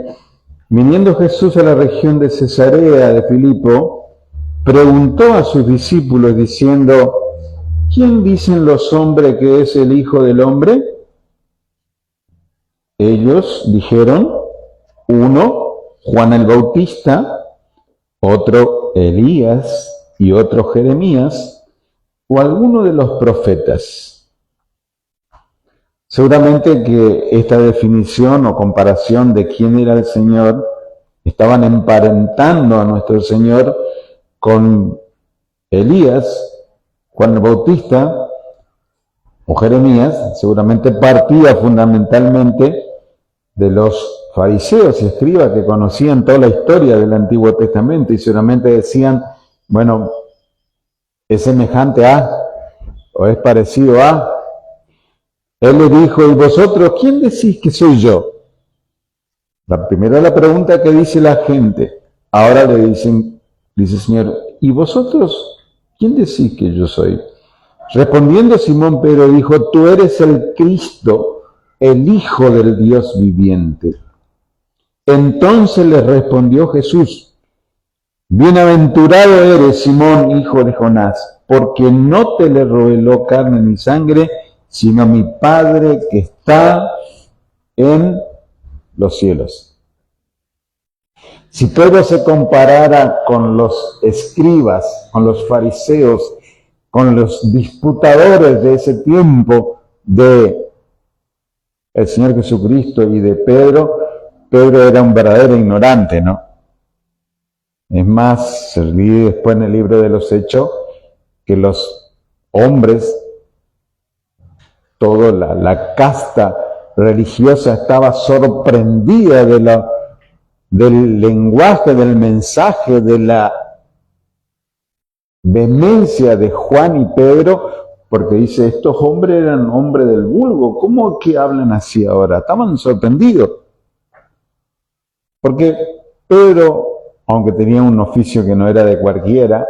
viniendo Jesús a la región de Cesarea de Filipo, preguntó a sus discípulos diciendo, ¿quién dicen los hombres que es el Hijo del Hombre? Ellos dijeron, uno, Juan el Bautista, otro Elías y otro Jeremías, o alguno de los profetas. Seguramente que esta definición o comparación de quién era el Señor, estaban emparentando a nuestro Señor con Elías, Juan el Bautista o Jeremías. Seguramente partía fundamentalmente de los fariseos y escribas que conocían toda la historia del Antiguo Testamento y seguramente decían, bueno, es semejante a o es parecido a. Él le dijo, ¿y vosotros quién decís que soy yo? La primera pregunta que dice la gente. Ahora le dicen, dice el Señor, ¿y vosotros quién decís que yo soy? Respondiendo Simón Pedro dijo, tú eres el Cristo, el Hijo del Dios viviente. Entonces le respondió Jesús, bienaventurado eres, Simón, hijo de Jonás, porque no te le reveló carne ni sangre, sino mi Padre que está en los cielos. Si Pedro se comparara con los escribas, con los fariseos, con los disputadores de ese tiempo de el Señor Jesucristo y de Pedro, Pedro era un verdadero ignorante, ¿no? Es más, se lee después en el libro de los Hechos que los hombres, toda la casta religiosa estaba sorprendida del lenguaje, del mensaje, de la vehemencia de Juan y Pedro, porque dice, estos hombres eran hombres del vulgo, ¿cómo que hablan así ahora? Estaban sorprendidos. Porque Pedro, aunque tenía un oficio que no era de cualquiera,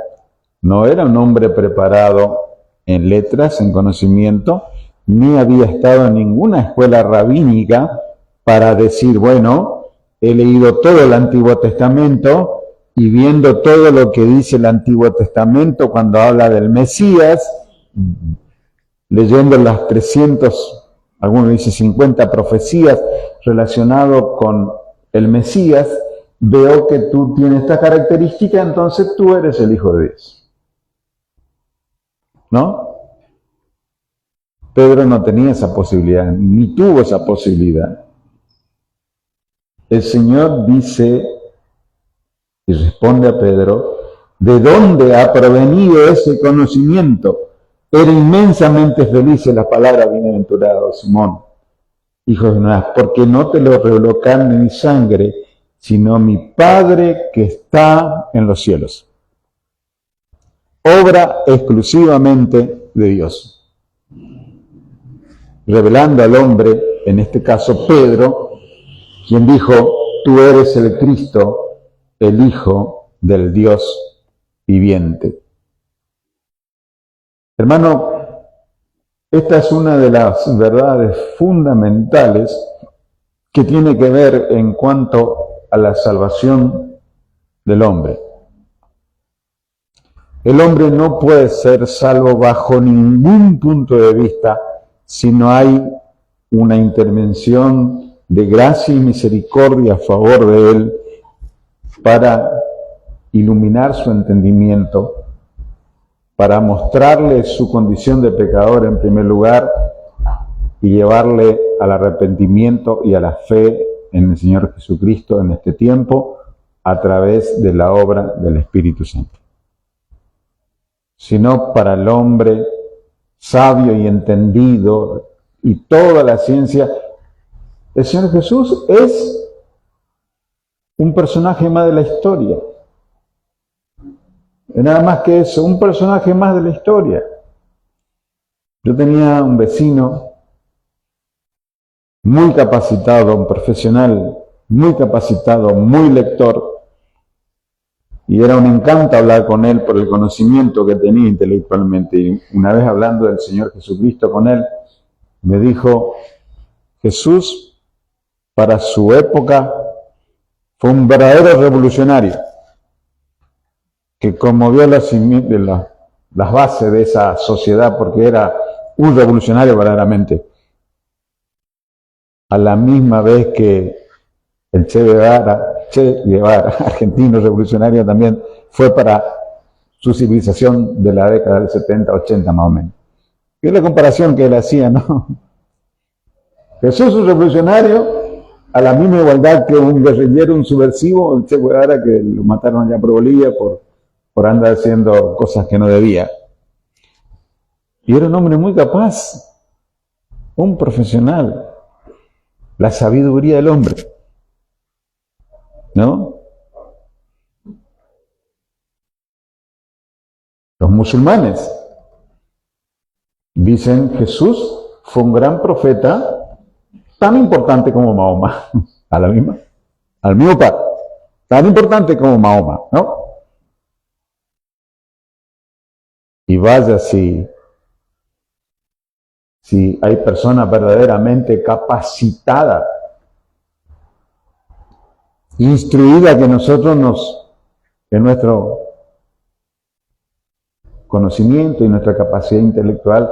no era un hombre preparado en letras, en conocimiento, ni había estado en ninguna escuela rabínica para decir, bueno, he leído todo el Antiguo Testamento y viendo todo lo que dice el Antiguo Testamento cuando habla del Mesías, leyendo las 300, algunos dicen 50 profecías relacionadas con el Mesías, veo que tú tienes esta característica, entonces tú eres el Hijo de Dios. ¿No? Pedro no tenía esa posibilidad, ni tuvo esa posibilidad. El Señor dice y responde a Pedro, ¿de dónde ha provenido ese conocimiento? Era inmensamente feliz en la palabra bienaventurado, Simón, hijo de Jonás, porque no te lo reveló carne ni sangre, sino mi Padre que está en los cielos. Obra exclusivamente de Dios. Revelando al hombre, en este caso Pedro, quien dijo, tú eres el Cristo, el Hijo del Dios viviente. Hermano, esta es una de las verdades fundamentales que tiene que ver en cuanto a la salvación del hombre. El hombre no puede ser salvo bajo ningún punto de vista si no hay una intervención de gracia y misericordia a favor de él para iluminar su entendimiento, para mostrarle su condición de pecador en primer lugar y llevarle al arrepentimiento y a la fe en el Señor Jesucristo en este tiempo a través de la obra del Espíritu Santo. Sino para el hombre sabio y entendido y toda la ciencia, el Señor Jesús es un personaje más de la historia. Nada más que eso, un personaje más de la historia. Yo tenía un vecino muy capacitado, un profesional muy capacitado, muy lector, y era un encanto hablar con él por el conocimiento que tenía intelectualmente. Y una vez hablando del Señor Jesucristo con él, me dijo, Jesús para su época fue un verdadero revolucionario que conmovió las bases de esa sociedad porque era un revolucionario verdaderamente. A la misma vez que el Che Guevara, argentino revolucionario también, fue para su civilización de la década del 70, 80 más o menos. Y es la comparación que él hacía, ¿no? Jesús un revolucionario a la misma igualdad que un guerrillero, un subversivo, el Che Guevara, que lo mataron allá por Bolivia por andar haciendo cosas que no debía. Y era un hombre muy capaz, un profesional, la sabiduría del hombre, ¿no? Los musulmanes dicen Jesús fue un gran profeta, tan importante como Mahoma, al mismo par, tan importante como Mahoma, ¿no? Y vaya si hay personas verdaderamente capacitadas, instruidas, que nosotros en nuestro conocimiento y nuestra capacidad intelectual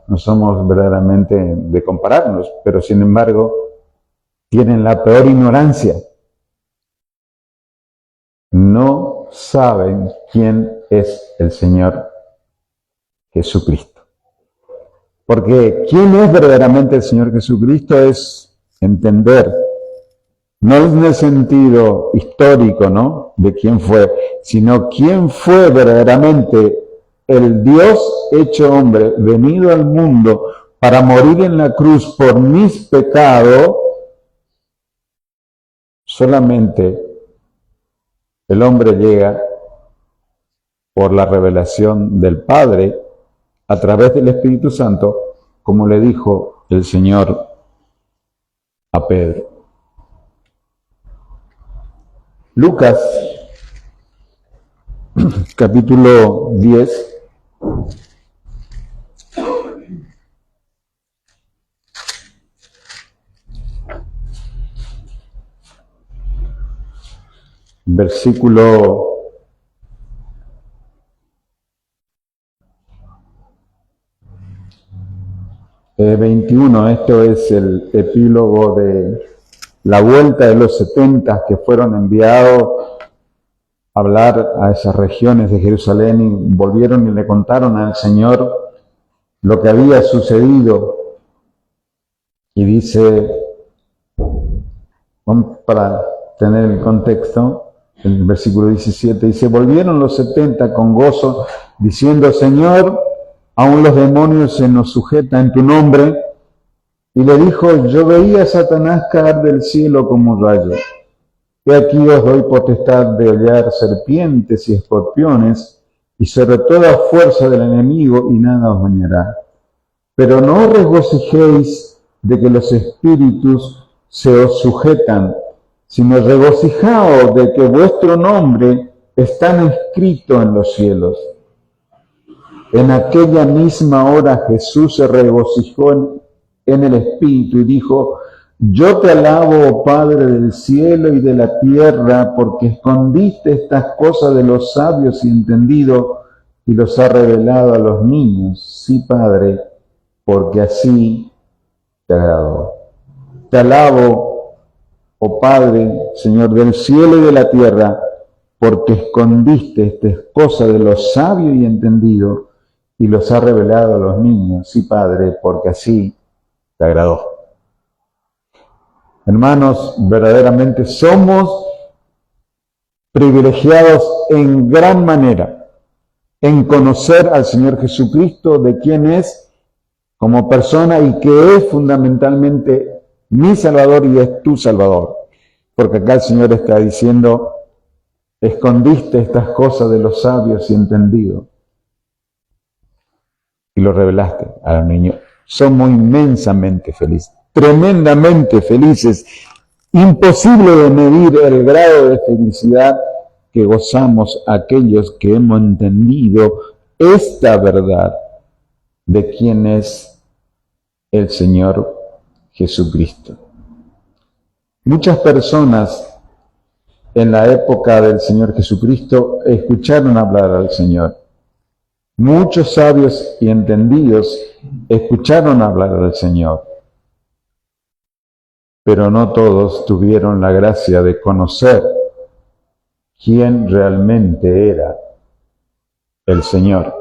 no somos verdaderamente de compararnos, pero sin embargo tienen la peor ignorancia. No saben quién es el Señor Jesucristo. Porque quién es verdaderamente el Señor Jesucristo es entender, no en el sentido histórico, ¿no?, de quién fue, sino quién fue verdaderamente el Dios hecho hombre, venido al mundo para morir en la cruz por mis pecados. Solamente el hombre llega por la revelación del Padre a través del Espíritu Santo, como le dijo el Señor a Pedro. Lucas, capítulo 10. Versículo 21, esto es el epílogo de la vuelta de los 70 que fueron enviados a hablar a esas regiones de Jerusalén y volvieron y le contaron al Señor lo que había sucedido. Y dice, para tener el contexto, el versículo 17 dice, volvieron los 70 con gozo, diciendo, Señor, aún los demonios se nos sujetan en tu nombre. Y le dijo, yo veía a Satanás caer del cielo como un rayo. He aquí os doy potestad de hollar serpientes y escorpiones, y sobre toda fuerza del enemigo, y nada os dañará. Pero no os regocijéis de que los espíritus se os sujetan, sino regocijaos de que vuestro nombre está escrito en los cielos. En aquella misma hora Jesús se regocijó en el Espíritu y dijo, yo te alabo, oh Padre del cielo y de la tierra, porque escondiste estas cosas de los sabios y entendidos y los has revelado a los niños. Sí, Padre, porque así te agradó. Te alabo, oh Padre, Señor del cielo y de la tierra, porque escondiste estas cosas de los sabios y entendidos y los has revelado a los niños. Sí, Padre, porque así te agradó. Hermanos, verdaderamente somos privilegiados en gran manera en conocer al Señor Jesucristo, de quién es como persona y que es fundamentalmente mi Salvador y es tu Salvador. Porque acá el Señor está diciendo, escondiste estas cosas de los sabios y entendidos y lo revelaste a los niños. Somos inmensamente felices, tremendamente felices, imposible de medir el grado de felicidad que gozamos aquellos que hemos entendido esta verdad de quién es el Señor Jesucristo. Muchas personas en la época del Señor Jesucristo escucharon hablar al Señor. Muchos sabios y entendidos escucharon hablar del Señor, pero no todos tuvieron la gracia de conocer quién realmente era el Señor.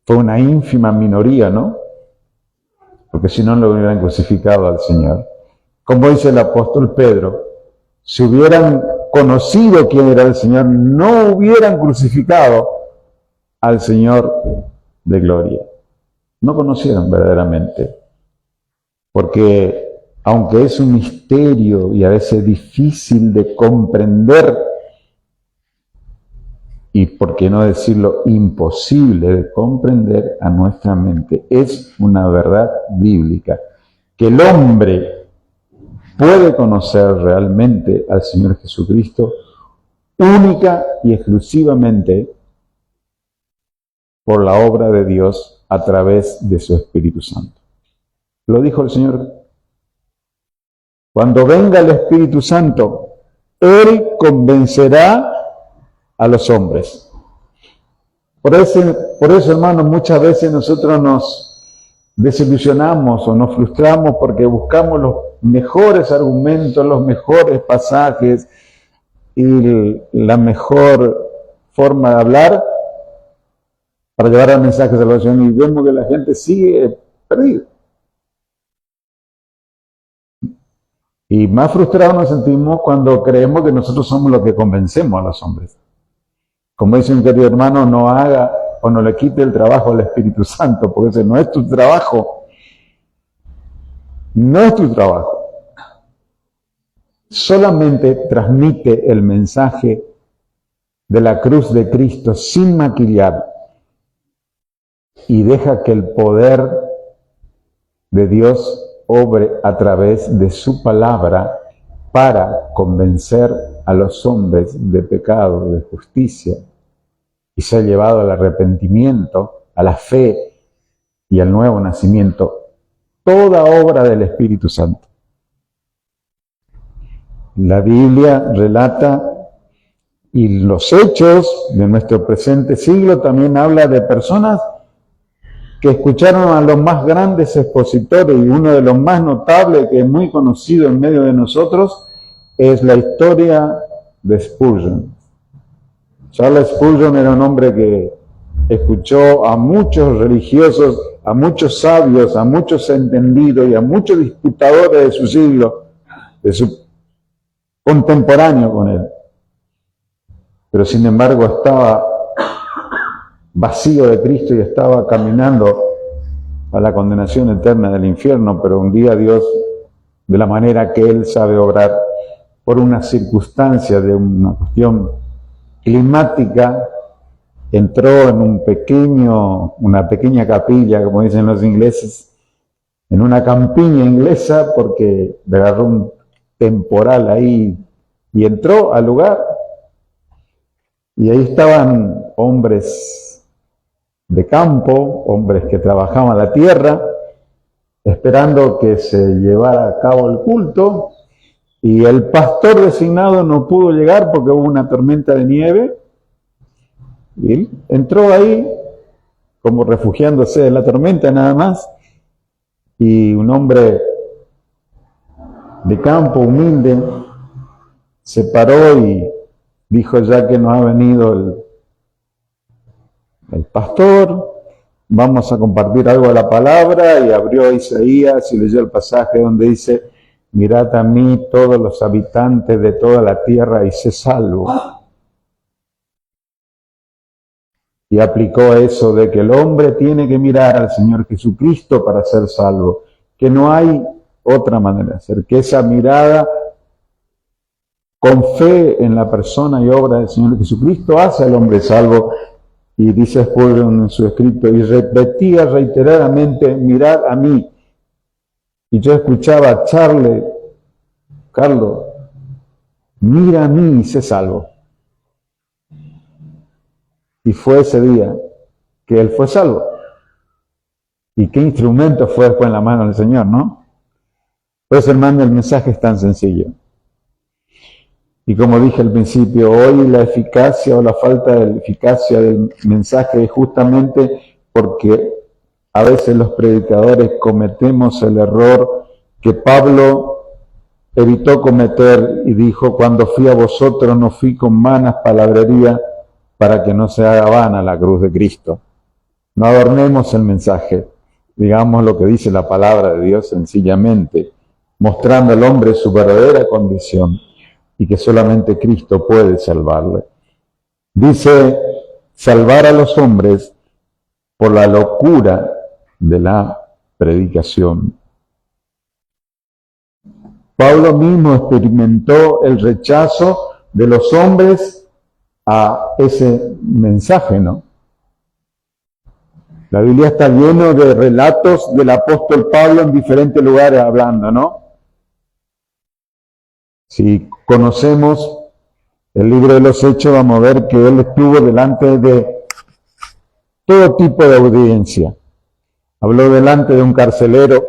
Fue una ínfima minoría, ¿no? Porque si no, lo hubieran crucificado al Señor. Como dice el apóstol Pedro, si hubieran conocido quién era el Señor, no hubieran crucificado al Señor de gloria. No conocieron verdaderamente. Porque aunque es un misterio y a veces difícil de comprender, y por qué no decirlo imposible de comprender a nuestra mente, es una verdad bíblica, que el hombre puede conocer realmente al Señor Jesucristo única y exclusivamente por la obra de Dios a través de su Espíritu Santo. Lo dijo el Señor. Cuando venga el Espíritu Santo, Él convencerá a los hombres. Por eso, hermanos, muchas veces nosotros nos desilusionamos o nos frustramos porque buscamos los mejores argumentos, los mejores pasajes y la mejor forma de hablar para llevar el mensaje de salvación, y vemos que la gente sigue perdida. Y más frustrados nos sentimos cuando creemos que nosotros somos los que convencemos a los hombres. Como dice un querido hermano, no haga o no le quite el trabajo al Espíritu Santo, porque ese no es tu trabajo. No es tu trabajo. Solamente transmite el mensaje de la cruz de Cristo sin maquillar y deja que el poder de Dios obre a través de su palabra para convencer a los hombres de pecado, de justicia, y ser llevado al arrepentimiento, a la fe y al nuevo nacimiento. Toda obra del Espíritu Santo. La Biblia relata, y los hechos de nuestro presente siglo también habla de personas que escucharon a los más grandes expositores, y uno de los más notables, que es muy conocido en medio de nosotros, es la historia de Spurgeon. Charles Spurgeon era un hombre que escuchó a muchos religiosos, a muchos sabios, a muchos entendidos y a muchos disputadores de su siglo, de su contemporáneo con él. Pero sin embargo estaba vacío de Cristo y estaba caminando a la condenación eterna del infierno, pero un día Dios, de la manera que Él sabe obrar, por una circunstancia de una cuestión climática, entró en una pequeña capilla, como dicen los ingleses, en una campiña inglesa, porque le agarró un temporal ahí, y entró al lugar, y ahí estaban hombres de campo, hombres que trabajaban la tierra, esperando que se llevara a cabo el culto, y el pastor designado no pudo llegar porque hubo una tormenta de nieve, y él entró ahí como refugiándose de la tormenta nada más, y un hombre de campo humilde se paró y dijo: ya que nos ha venido el pastor, vamos a compartir algo de la palabra, y abrió Isaías y leyó el pasaje donde dice: mirad a mí todos los habitantes de toda la tierra y sé salvo. Y aplicó eso de que el hombre tiene que mirar al Señor Jesucristo para ser salvo, que no hay otra manera de ser, que esa mirada con fe en la persona y obra del Señor Jesucristo hace al hombre salvo. Y dice Spurgeon en su escrito, y repetía reiteradamente: mirad a mí. Y yo escuchaba a Carlos, mira a mí y sé salvo. Y fue ese día que él fue salvo. Y qué instrumento fue después en la mano del Señor, ¿no? Por eso, hermano, el mensaje es tan sencillo. Y como dije al principio, hoy la eficacia o la falta de eficacia del mensaje es justamente porque a veces los predicadores cometemos el error que Pablo evitó cometer y dijo: cuando fui a vosotros no fui con vanas palabrerías para que no se haga vana la cruz de Cristo. No adornemos el mensaje, digamos lo que dice la palabra de Dios sencillamente, mostrando al hombre su verdadera condición y que solamente Cristo puede salvarle. Dice: salvar a los hombres por la locura de la predicación. Pablo mismo experimentó el rechazo de los hombres a ese mensaje, ¿no? La Biblia está llena de relatos del apóstol Pablo en diferentes lugares hablando, ¿no? Si conocemos el libro de los Hechos, vamos a ver que él estuvo delante de todo tipo de audiencia. Habló delante de un carcelero,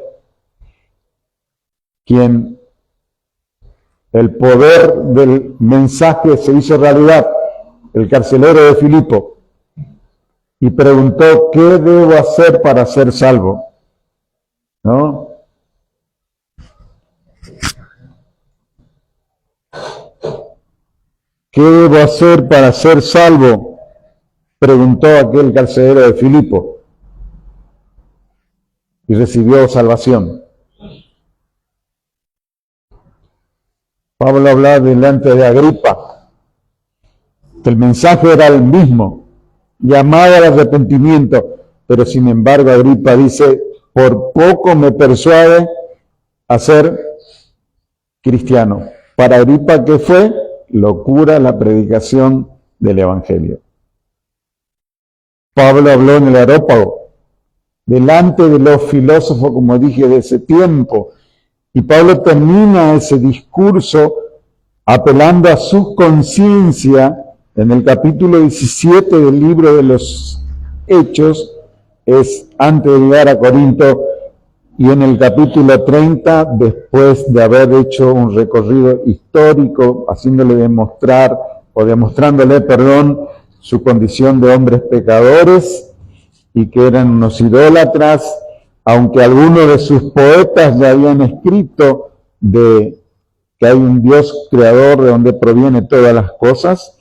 quien el poder del mensaje se hizo realidad, el carcelero de Filipo, y preguntó: ¿qué debo hacer para ser salvo? ¿No? ¿Qué debo hacer para ser salvo?, preguntó aquel carcelero de Filipo, y recibió salvación. Pablo hablaba delante de Agripa, que el mensaje era el mismo, llamado al arrepentimiento, pero sin embargo Agripa dice: por poco me persuade a ser cristiano. Para Agripa, ¿qué fue? Locura la predicación del Evangelio. Pablo habló en el Areópago, delante de los filósofos, como dije, de ese tiempo. Y Pablo termina ese discurso apelando a su conciencia en el capítulo 17 del libro de los Hechos, es antes de llegar a Corinto, y en el capítulo 30, después de haber hecho un recorrido histórico, demostrándole su condición de hombres pecadores y que eran unos idólatras, aunque algunos de sus poetas ya habían escrito de que hay un Dios creador de donde proviene todas las cosas.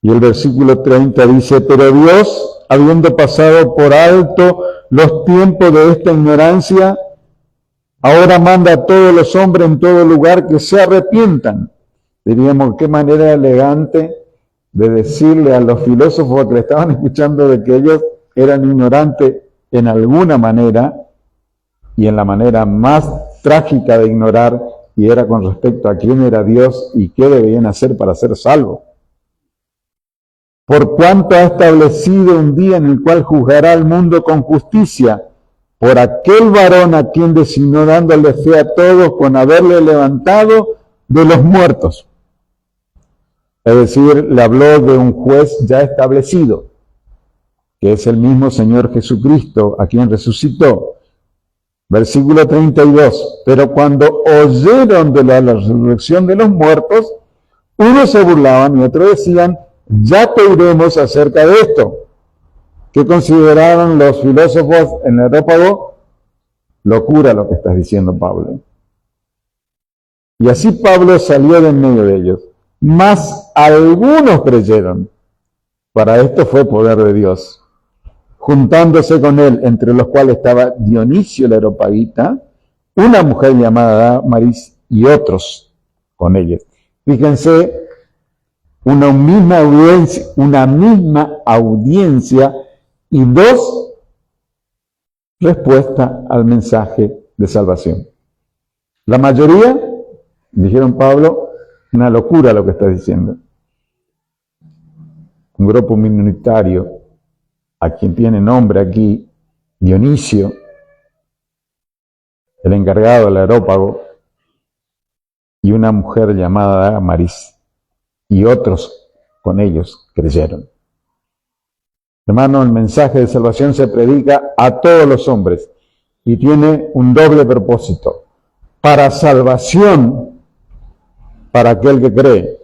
Y el versículo 30 dice: pero Dios, habiendo pasado por alto los tiempos de esta ignorancia, ahora manda a todos los hombres en todo lugar que se arrepientan. Diríamos, qué manera elegante de decirle a los filósofos que le estaban escuchando de que ellos eran ignorantes en alguna manera, y en la manera más trágica de ignorar, y era con respecto a quién era Dios y qué debían hacer para ser salvos. Por cuanto ha establecido un día en el cual juzgará al mundo con justicia, por aquel varón a quien designó, dándole fe a todos con haberle levantado de los muertos. Es decir, le habló de un juez ya establecido, que es el mismo Señor Jesucristo, a quien resucitó. Versículo 32, pero cuando oyeron de la resurrección de los muertos, unos se burlaban y otros decían: ya te diremos acerca de esto. ¿Qué consideraron los filósofos en el Areópago? Locura lo que estás diciendo, Pablo. Y así Pablo salió de en medio de ellos. Mas algunos creyeron. Para esto fue poder de Dios. Juntándose con él, entre los cuales estaba Dionisio el Areopagita, una mujer llamada Damaris y otros con ellos. Fíjense, una misma audiencia y dos respuestas al mensaje de salvación. La mayoría dijeron: Pablo, una locura lo que estás diciendo. Un grupo minoritario, a quien tiene nombre aquí, Dionisio, el encargado del Areópago, y una mujer llamada Damaris, y otros con ellos creyeron. Hermano, el mensaje de salvación se predica a todos los hombres y tiene un doble propósito: para salvación para aquel que cree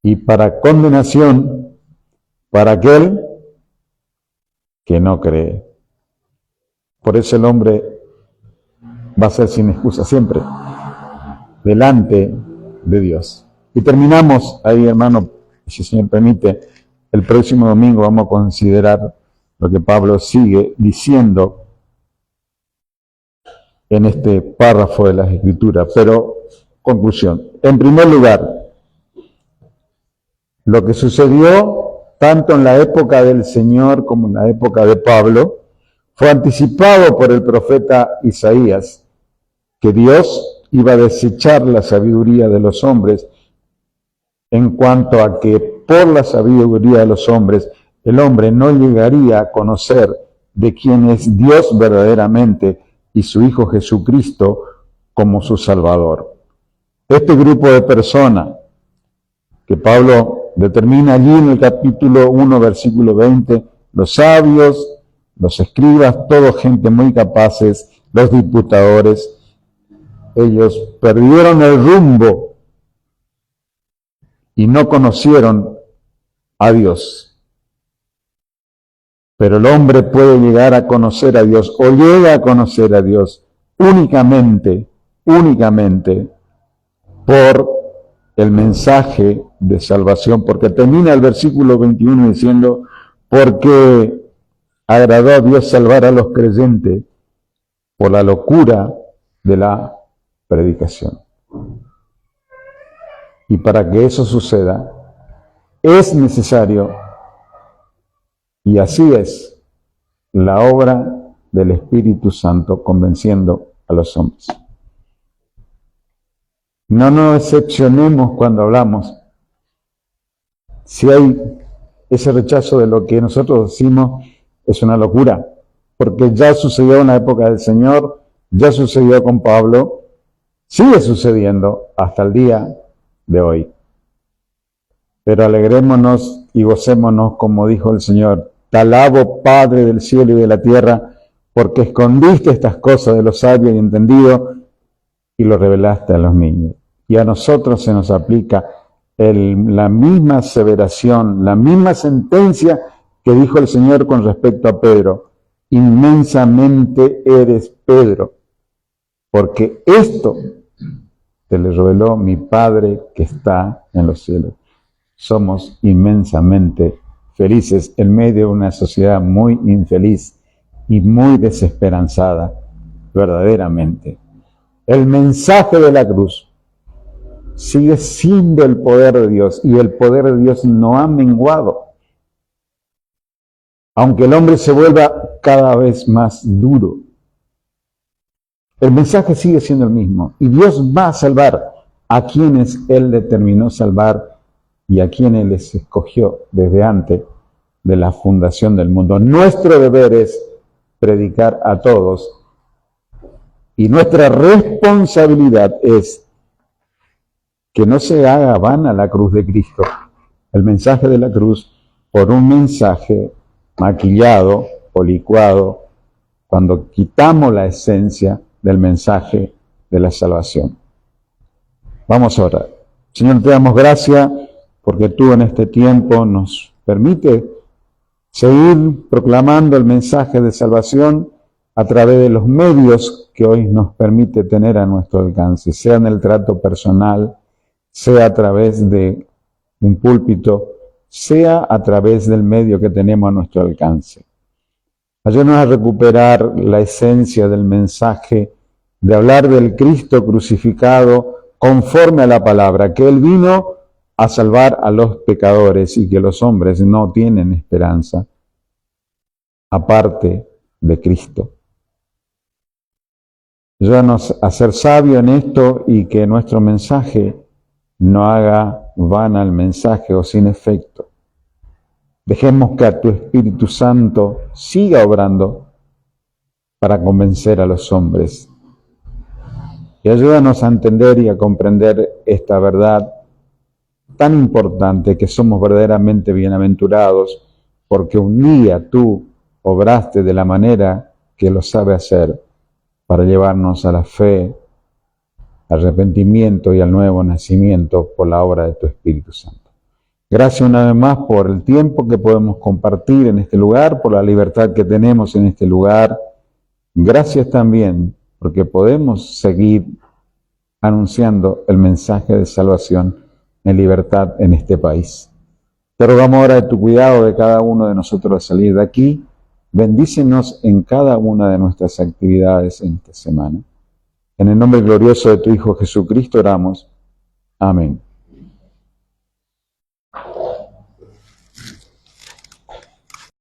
y para condenación para aquel que no cree. Por eso el hombre va a ser sin excusa siempre delante de Dios. Y terminamos ahí, hermano, si el Señor permite. El próximo domingo vamos a considerar lo que Pablo sigue diciendo en este párrafo de las Escrituras. Pero, conclusión. En primer lugar, lo que sucedió tanto en la época del Señor como en la época de Pablo fue anticipado por el profeta Isaías, que Dios iba a desechar la sabiduría de los hombres en cuanto a que por la sabiduría de los hombres el hombre no llegaría a conocer de quién es Dios verdaderamente y su Hijo Jesucristo como su Salvador. Este grupo de personas que Pablo determina allí en el capítulo 1, versículo 20, los sabios, los escribas, todo gente muy capaces, los diputadores, ellos perdieron el rumbo y no conocieron a Dios. Pero el hombre puede llegar a conocer a Dios o llega a conocer a Dios únicamente por el mensaje de salvación, porque termina el versículo 21 diciendo, porque agradó a Dios salvar a los creyentes por la locura de la predicación. Y para que eso suceda, es necesario, y así es, la obra del Espíritu Santo convenciendo a los hombres. No nos decepcionemos cuando hablamos. Si hay ese rechazo de lo que nosotros decimos, es una locura, porque ya sucedió en la época del Señor, ya sucedió con Pablo, sigue sucediendo hasta el día de hoy. Pero alegrémonos y gocémonos, como dijo el Señor: te alabo, Padre del cielo y de la tierra, porque escondiste estas cosas de los sabios y entendidos y lo revelaste a los niños. Y a nosotros se nos aplica la misma aseveración, la misma sentencia que dijo el Señor con respecto a Pedro: inmensamente eres Pedro, porque esto te le reveló mi Padre que está en los cielos. Somos inmensamente felices en medio de una sociedad muy infeliz y muy desesperanzada, verdaderamente. El mensaje de la cruz sigue siendo el poder de Dios, y el poder de Dios no ha menguado. Aunque el hombre se vuelva cada vez más duro, el mensaje sigue siendo el mismo, y Dios va a salvar a quienes Él determinó salvar y a quienes les escogió desde antes de la fundación del mundo. Nuestro deber es predicar a todos, y nuestra responsabilidad es que no se haga vana la cruz de Cristo, el mensaje de la cruz, por un mensaje maquillado o licuado, cuando quitamos la esencia del mensaje de la salvación. Vamos a orar. Señor, te damos gracias porque tú en este tiempo nos permites seguir proclamando el mensaje de salvación a través de los medios que hoy nos permite tener a nuestro alcance, sea en el trato personal, sea a través de un púlpito, sea a través del medio que tenemos a nuestro alcance. Ayúdanos a recuperar la esencia del mensaje, de hablar del Cristo crucificado conforme a la palabra, que Él vino a salvar a los pecadores y que los hombres no tienen esperanza aparte de Cristo. Ayúdanos a ser sabios en esto y que nuestro mensaje no haga vana el mensaje o sin efecto. Dejemos que a tu Espíritu Santo siga obrando para convencer a los hombres. Y ayúdanos a entender y a comprender esta verdad tan importante, que somos verdaderamente bienaventurados, porque un día tú obraste de la manera que lo sabe hacer para llevarnos a la fe arrepentimiento y al nuevo nacimiento por la obra de tu Espíritu Santo. Gracias una vez más por el tiempo que podemos compartir en este lugar, por la libertad que tenemos en este lugar. Gracias también porque podemos seguir anunciando el mensaje de salvación en libertad en este país. Te rogamos ahora de tu cuidado de cada uno de nosotros al salir de aquí. Bendícenos en cada una de nuestras actividades en esta semana. En el nombre glorioso de tu Hijo Jesucristo oramos. Amén.